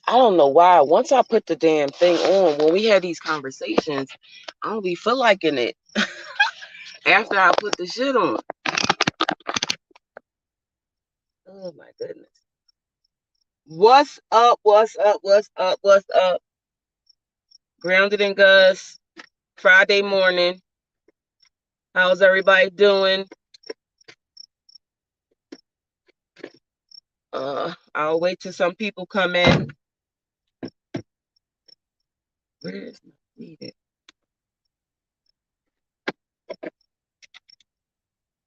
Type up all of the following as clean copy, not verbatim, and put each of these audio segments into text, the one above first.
I don't know why. Once I put the damn thing on, when we had these conversations, I don't be feel like in it after I put the shit on. Oh my goodness. What's up? What's up? What's up? What's up? Grounded and Gus. Friday morning. How's everybody doing? I'll wait till some people come in. Where is my needed?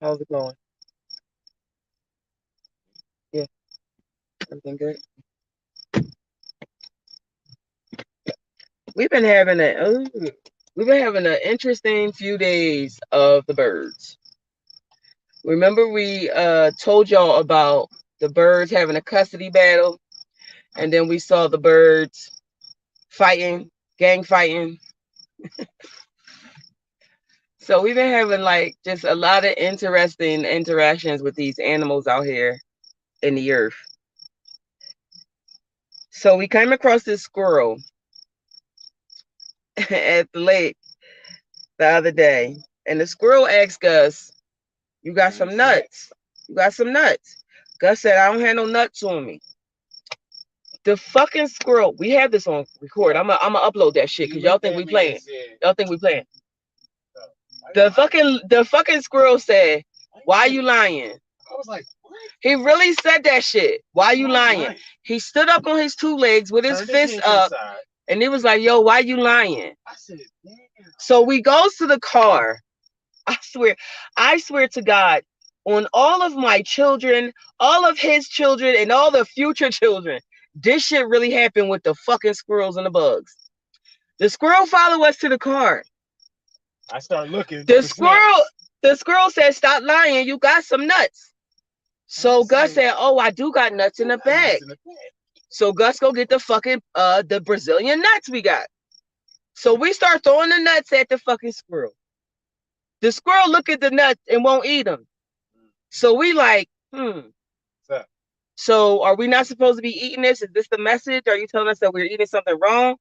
How's it going? Yeah, everything good. We've been having an interesting few days of the birds. Remember we told y'all about the birds having a custody battle, and then we saw the birds fighting, gang fighting. So we've been having like just a lot of interesting interactions with these animals out here in the earth. So we came across this squirrel at the lake the other day, and the squirrel asked Gus, "You got some nuts? You got some nuts?" Gus said, "I don't have no nuts on me." The fucking squirrel. We have this on record. I'm gonna upload that shit because y'all think we playing. Y'all think we playing. The fucking squirrel said, "Why you lying?" I was like, what? He really said that shit. Why you lying? He stood up on his two legs with his fist up, and he was like, "Yo, why you lying?" I said, damn. So we goes to the car. I swear to God, on all of my children, all of his children, and all the future children, this shit really happened with the fucking squirrels and the bugs. The squirrel followed us to the car. I started looking. The squirrel said, "Stop lying. You got some nuts." So Gus said, "Oh, I do got nuts in the bag." So Gus go get the fucking the Brazilian nuts we got. So we start throwing the nuts at the fucking squirrel. The squirrel look at the nuts and won't eat them. So we like, so are we not supposed to be eating this? Is this the message? Are you telling us that we're eating something wrong?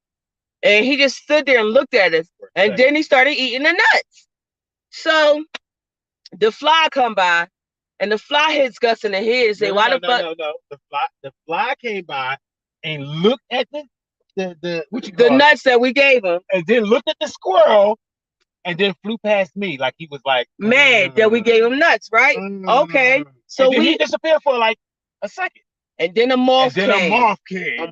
And he just stood there and looked at us. And then he started eating the nuts. So the fly come by, and the fly hits Gus in the head and say, "Why the fuck?" No. The fly came by and looked at the nuts that we gave him, and then looked at the squirrel, and then flew past me like he was like mad that we gave him nuts, right? Okay, so he disappeared for like a second, and then a moth came.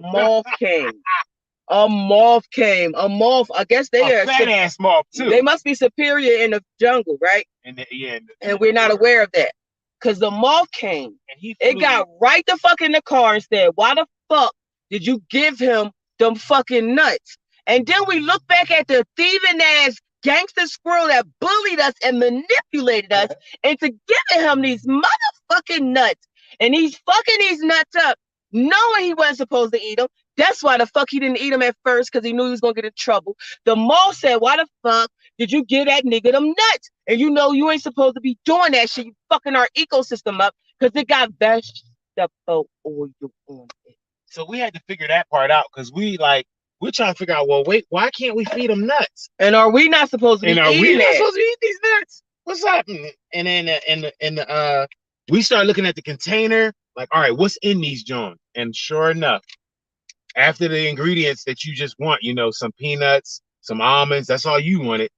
A moth. I guess they are fat ass moth too. They must be superior in the jungle, right? And we're not aware of that. Because the moth came. And it got right the fuck in the car and said, "Why the fuck did you give him them fucking nuts?" And then we look back at the thieving ass gangster squirrel that bullied us and manipulated us into giving him these motherfucking nuts. And he's fucking these nuts up, knowing he wasn't supposed to eat them. That's why the fuck he didn't eat them at first, because he knew he was going to get in trouble. The moth said, "Why the fuck did you give that nigga them nuts? And you know you ain't supposed to be doing that shit. You fucking our ecosystem up because it got vegetable oil on it." So we had to figure that part out because we're trying to figure out, well, wait, why can't we feed them nuts? And are we not supposed to be eating that? Supposed to eat these nuts? What's happening? And then we started looking at the container, like, all right, what's in these joints? And sure enough, after the ingredients that you just want, some peanuts, some almonds, that's all you wanted.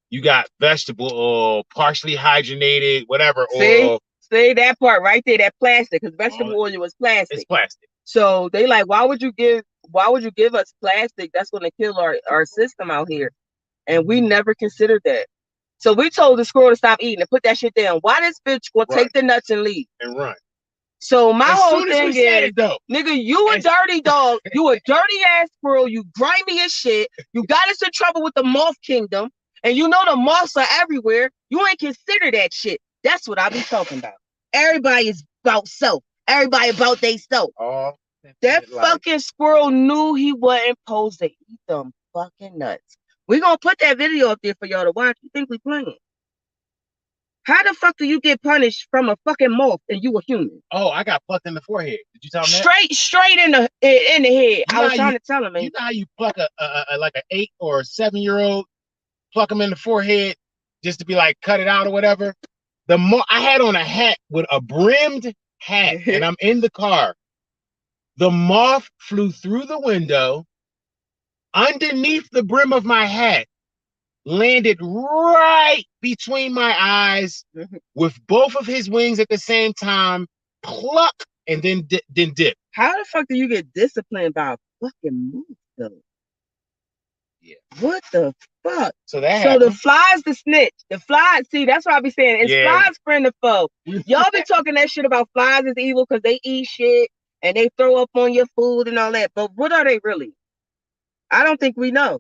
You got vegetable oil, partially hydrogenated, whatever oil. See that part right there, that plastic, because vegetable oil was plastic. It's plastic. So they like, why would you give us plastic? That's going to kill our system out here. And we never considered that. So we told the squirrel to stop eating and put that shit down. Why this bitch gonna take the nuts and leave? And run. So my whole thing is, nigga, you a dirty dog. You a dirty ass squirrel. You grimy as shit. You got us in trouble with the moth kingdom. And you know the moths are everywhere. You ain't consider that shit. That's what I be talking about. Everybody is about self. Everybody about they self. That Infinite life. fucking squirrel knew he wasn't supposed to eat them fucking nuts. We gonna put that video up there for y'all to watch. You think we playing? How the fuck do you get punished from a fucking moth and you a human? Oh, I got plucked in the forehead. Did you tell him that? Straight in the head. You I know was how trying you to tell him, you man. know how you pluck a like an 8 or 7-year-old, pluck him in the forehead just to be like cut it out or whatever. I had on a hat with a brimmed hat, and I'm in the car. The moth flew through the window underneath the brim of my hat, landed right between my eyes with both of his wings at the same time, pluck, and then dip. How the fuck do you get disciplined by a fucking moth though? Yeah. What the fuck? So that So happened. the flies the snitch. The flies, see, that's what I be saying. It's flies friend of foe. Y'all be talking that shit about flies is evil because they eat shit and they throw up on your food and all that. But what are they really? I don't think we know.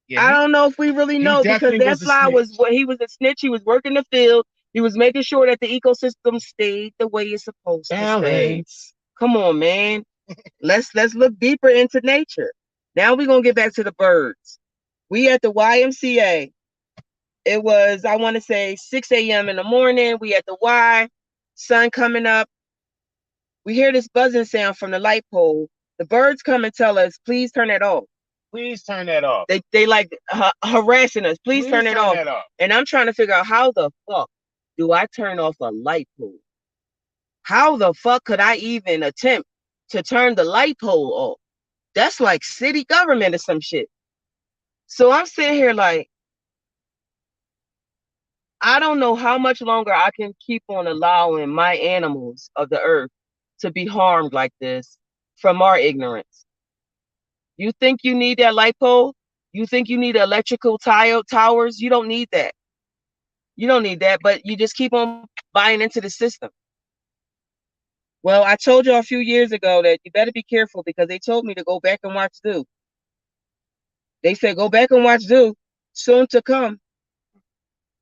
Yeah, I don't know if we really know because that fly was what he was a snitch. He was working the field. He was making sure that the ecosystem stayed the way it's supposed to stay. Come on, man. Let's look deeper into nature. Now we're gonna get back to the birds. We at the YMCA. It was, I want to say 6 a.m. in the morning. We at the Y, sun coming up. We hear this buzzing sound from the light pole. The birds come and tell us, please turn that off. Please turn that off. They like harassing us. Please turn it off. And I'm trying to figure out how the fuck do I turn off a light pole? How the fuck could I even attempt to turn the light pole off? That's like city government or some shit. So I'm sitting here like, I don't know how much longer I can keep on allowing my animals of the earth to be harmed like this from our ignorance. You think you need that light pole? You think you need electrical towers? You don't need that. You don't need that, but you just keep on buying into the system. Well, I told you a few years ago that you better be careful because they told me to go back and watch Zoo. They said go back and watch Zoo. Soon to come.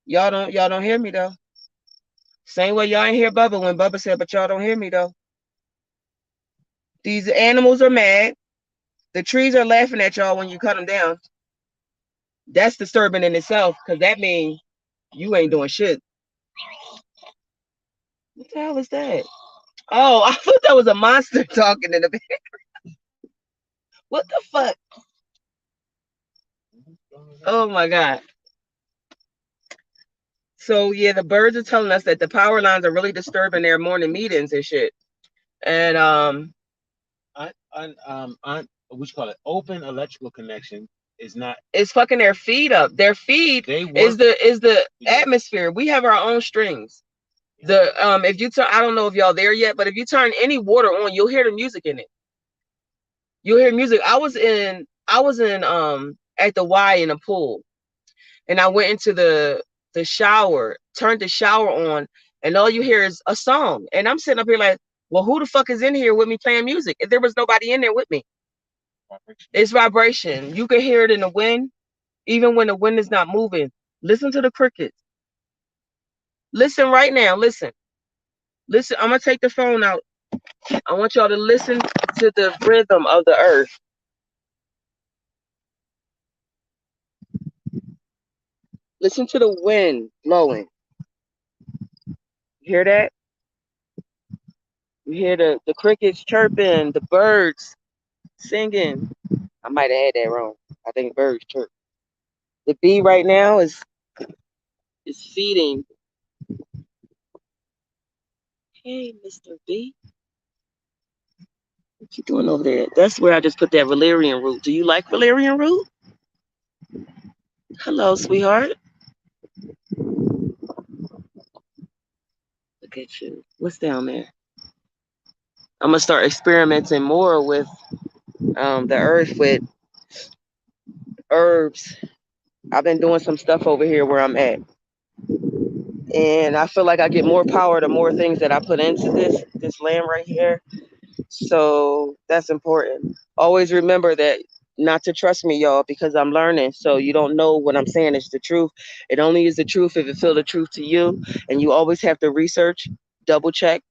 Y'all don't hear me though. Same way y'all ain't hear Bubba when Bubba said, but y'all don't hear me though. These animals are mad. The trees are laughing at y'all when you cut them down. That's disturbing in itself because that means you ain't doing shit. What the hell is that? Oh, I thought that was a monster talking in the background. What the fuck? Oh my God. So yeah, the birds are telling us that the power lines are really disturbing their morning meetings and shit. And what you call it? Open electrical connection is not. It's fucking their feed up. Their feed is the atmosphere. We have our own strings. The if you turn, I don't know if y'all there yet, but if you turn any water on, you'll hear the music in it. You'll hear music. I was in at the Y in a pool, and I went into the shower, turned the shower on, and all you hear is a song. And I'm sitting up here like, well, who the fuck is in here with me playing music? If there was nobody in there with me. It's vibration. You can hear it in the wind, even when the wind is not moving. Listen to the crickets. Listen right now. Listen. Listen. I'm gonna take the phone out. I want y'all to listen to the rhythm of the earth. Listen to the wind blowing. You hear that? You hear the crickets chirping, the birds singing. I might have had that wrong. I think birds chirp. The bee right now is feeding. Hey, Mr. Bee. What you doing over there? That's where I just put that valerian root. Do you like valerian root? Hello, sweetheart. Look at you. What's down there? I'm gonna start experimenting more with the earth with herbs. I've been doing some stuff over here where I'm at, and I feel like I get more power the more things that I put into this land right here. So that's important. Always remember that not to trust me, y'all, because I'm learning. So you don't know what I'm saying is the truth. It only is the truth if it feel the truth to you, and you always have to research, double check,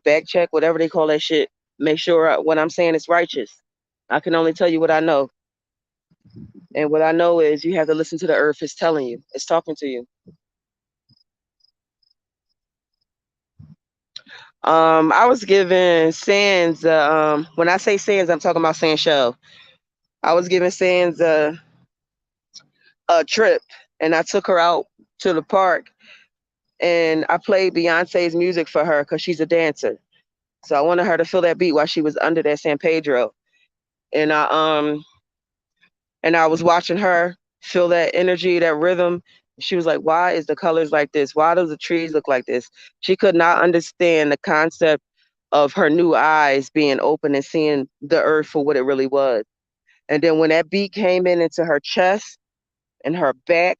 back check, whatever they call that shit. Make sure what I'm saying is righteous. I can only tell you what I know. And what I know is you have to listen to the earth. It's telling you, it's talking to you. I was given Sands, when I say Sands, I'm talking about Sand Shell. I was giving Sands a trip and I took her out to the park and I played Beyonce's music for her because she's a dancer. So I wanted her to feel that beat while she was under that San Pedro. And I was watching her feel that energy, that rhythm. She was like, why is the colors like this? Why do the trees look like this? She could not understand the concept of her new eyes being open and seeing the earth for what it really was. And then when that beat came in into her chest and her back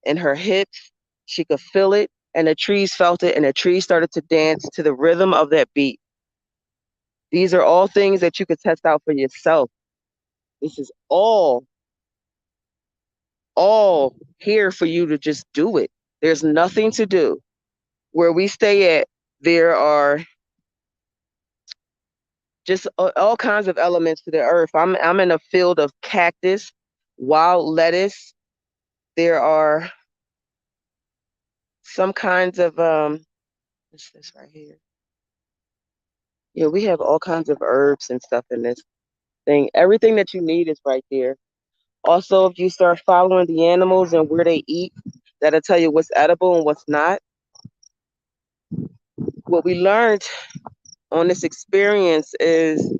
and her hips, she could feel it and the trees felt it and the trees started to dance to the rhythm of that beat. These are all things that you could test out for yourself. This is all here for you to just do it. There's nothing to do. Where we stay at, there are just all kinds of elements to the earth. I'm in a field of cactus, wild lettuce. There are some kinds of what's this right here? Yeah, we have all kinds of herbs and stuff in this thing. Everything that you need is right there. Also, if you start following the animals and where they eat, that'll tell you what's edible and what's not. What we learned on this experience is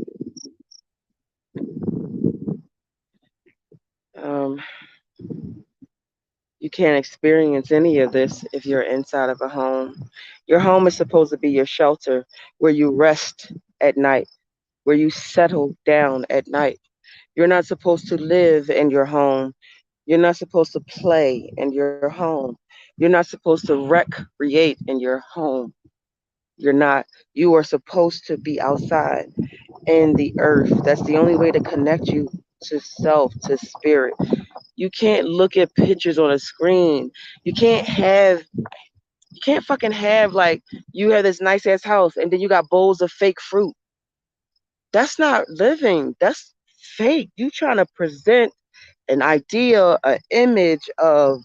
um, you can't experience any of this if you're inside of a home. Your home is supposed to be your shelter where you rest at night, where you settle down at night. You're not supposed to live in your home. You're not supposed to play in your home. You're not supposed to recreate in your home. You're not. You are supposed to be outside in the earth. That's the only way to connect you to self, to spirit. You can't look at pictures on a screen. You can't have you can't fucking have like you have this nice ass house and then you got bowls of fake fruit. That's not living. That's fake. You trying to present an idea, an image of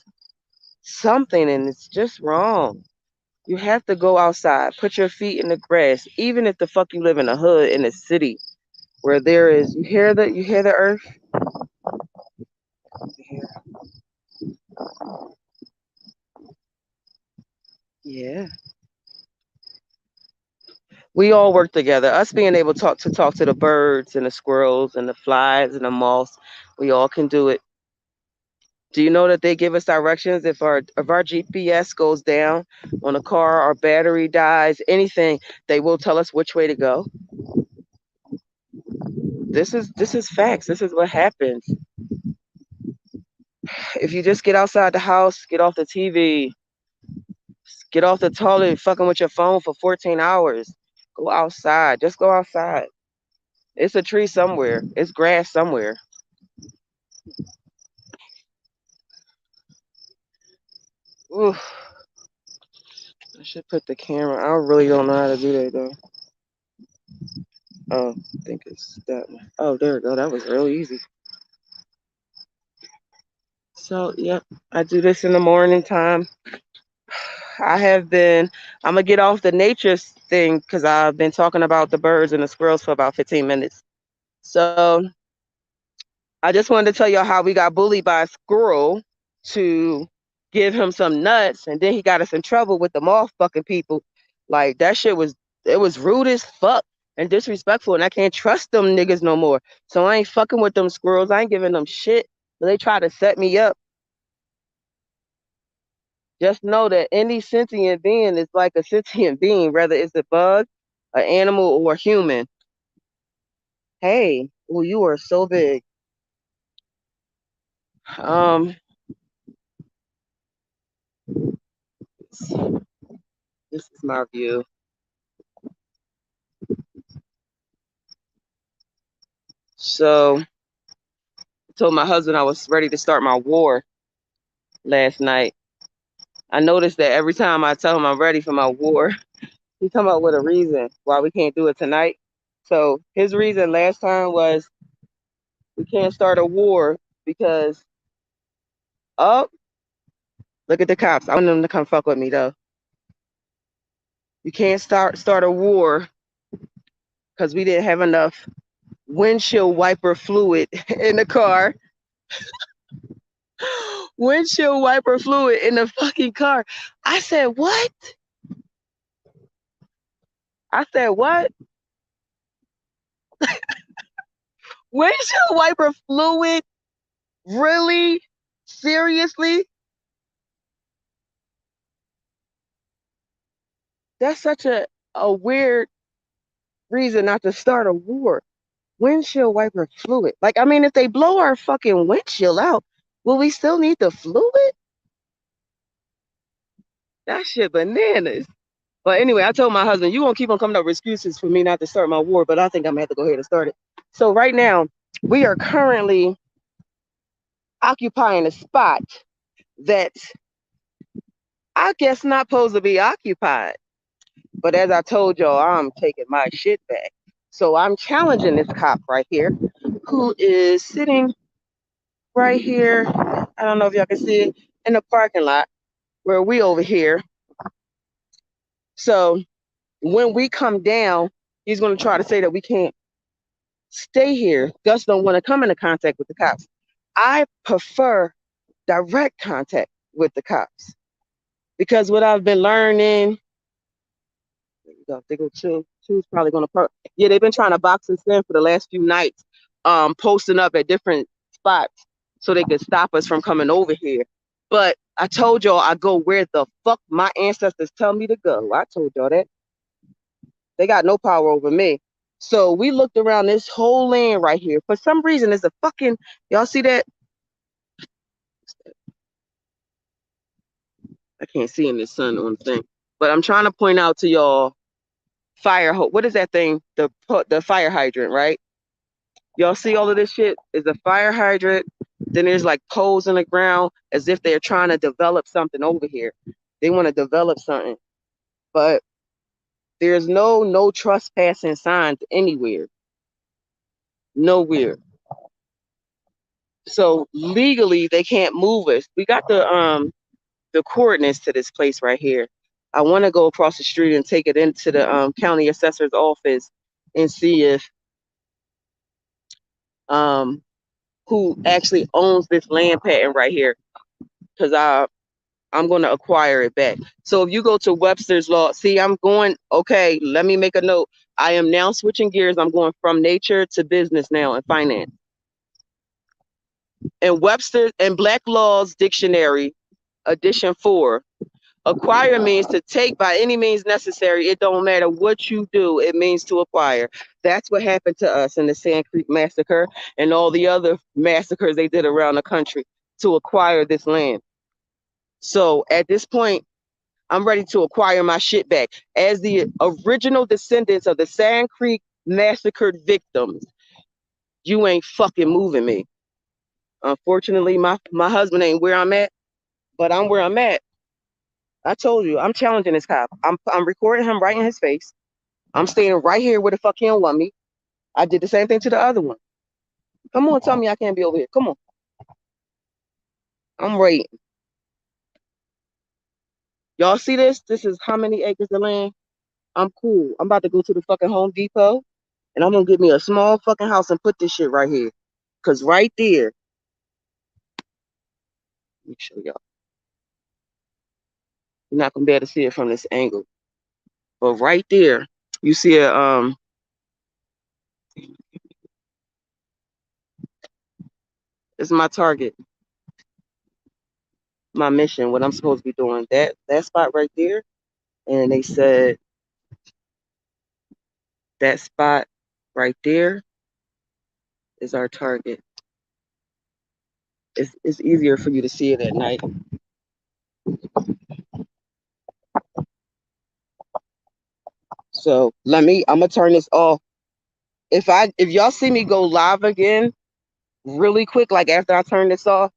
something and it's just wrong. You have to go outside, put your feet in the grass, even if the fuck you live in a hood in a city where there is you hear the earth? Yeah. We all work together. Us being able to talk to the birds and the squirrels and the flies and the moths, we all can do it. Do you know that they give us directions if our GPS goes down on a car, our battery dies, anything, they will tell us which way to go. This is facts. This is what happens. If you just get outside the house, get off the TV, get off the toilet, fucking with your phone for 14 hours. Go outside. Just go outside. It's a tree somewhere. It's grass somewhere. Ooh, I should put the camera. I really don't know how to do that though. Oh, I think it's that one. Oh, there we go. That was real easy. So, yep, I do this in the morning time. I have been. I'm gonna get off the nature thing because I've been talking about the birds and the squirrels for about 15 minutes. So I just wanted to tell y'all how we got bullied by a squirrel to give him some nuts, and then he got us in trouble with the moth fucking people. Like that shit was it was rude as fuck and disrespectful, and I can't trust them niggas no more. So I ain't fucking with them squirrels. I ain't giving them shit. But they try to set me up. Just know that any sentient being is like a sentient being, whether it's a bug, an animal, or a human. Hey, well, you are so big. Um, this is my view. So I told my husband I was ready to start my war last night. I noticed that every time I tell him I'm ready for my war, he come up with a reason why we can't do it tonight. So his reason last time was we can't start a war because, oh, look at the cops. I want them to come fuck with me though. You can't start a war because we didn't have enough windshield wiper fluid in the car. Windshield wiper fluid in the fucking car. I said, what? I said, what? Windshield wiper fluid? Really? Seriously? That's such a weird reason not to start a war. Windshield wiper fluid. Like, I mean, if they blow our fucking windshield out, will we still need the fluid? That shit bananas. But anyway, I told my husband, you gonna keep on coming up with excuses for me not to start my war, but I think I'm gonna have to go ahead and start it. So right now, we are currently occupying a spot that I guess not supposed to be occupied. But as I told y'all, I'm taking my shit back. So I'm challenging this cop right here, who is sitting right here. I don't know if y'all can see it in the parking lot where we over here. So when we come down, he's going to try to say that we can't stay here. Gus don't want to come into contact with the cops. I prefer direct contact with the cops because what I've been learning, they go chill. Chill's probably gonna park. Yeah, they've been trying to box us in for the last few nights, posting up at different spots so they could stop us from coming over here. But I told y'all I go where the fuck my ancestors tell me to go. I told y'all that. They got no power over me. So we looked around this whole land right here. For some reason, there's a fucking, y'all see that? I can't see in the sun on the thing. But I'm trying to point out to y'all what is that thing? The fire hydrant, right? Y'all see all of this shit? Is a fire hydrant. Then there's like poles in the ground as if they're trying to develop something over here. They want to develop something. But there's no trespassing signs anywhere. Nowhere. So legally they can't move us. We got the coordinates to this place right here. I want to go across the street and take it into the county assessor's office and see if who actually owns this land patent right here, because I'm going to acquire it back. So if you go to Webster's Law, see, I'm going, okay, let me make a note. I am now switching gears. I'm going from nature to business now and finance. And Webster and Black Laws Dictionary, edition 4, acquire means to take by any means necessary. It don't matter what you do. It means to acquire. That's what happened to us in the Sand Creek Massacre and all the other massacres they did around the country to acquire this land. So at this point, I'm ready to acquire my shit back. As the original descendants of the Sand Creek massacred victims, you ain't fucking moving me. Unfortunately, my husband ain't where I'm at, but I'm where I'm at. I told you, I'm challenging this cop. I'm recording him right in his face. I'm staying right here where the fuck he don't want me. I did the same thing to the other one. Come on, tell me I can't be over here. Come on. I'm waiting. Y'all see this? This is how many acres of land? I'm cool. I'm about to go to the fucking Home Depot and I'm gonna get me a small fucking house and put this shit right here. Cause right there, let me show y'all. You're not gonna be able to see it from this angle. But right there, you see it's my target, my mission, what I'm supposed to be doing. That spot right there. And they said that spot right there is our target. It's easier for you to see it at night. So I'm gonna turn this off. If y'all see me go live again really quick, like after I turn this off,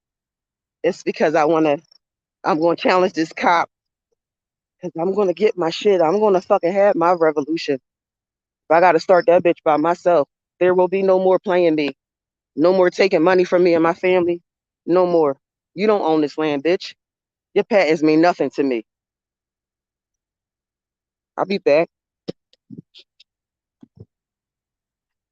it's because I'm gonna challenge this cop because I'm gonna get my shit. I'm gonna fucking have my revolution. If I got to start that bitch by myself, there will be no more playing me. No more taking money from me and my family. No more. You don't own this land, bitch. Your patents mean nothing to me. I'll be back.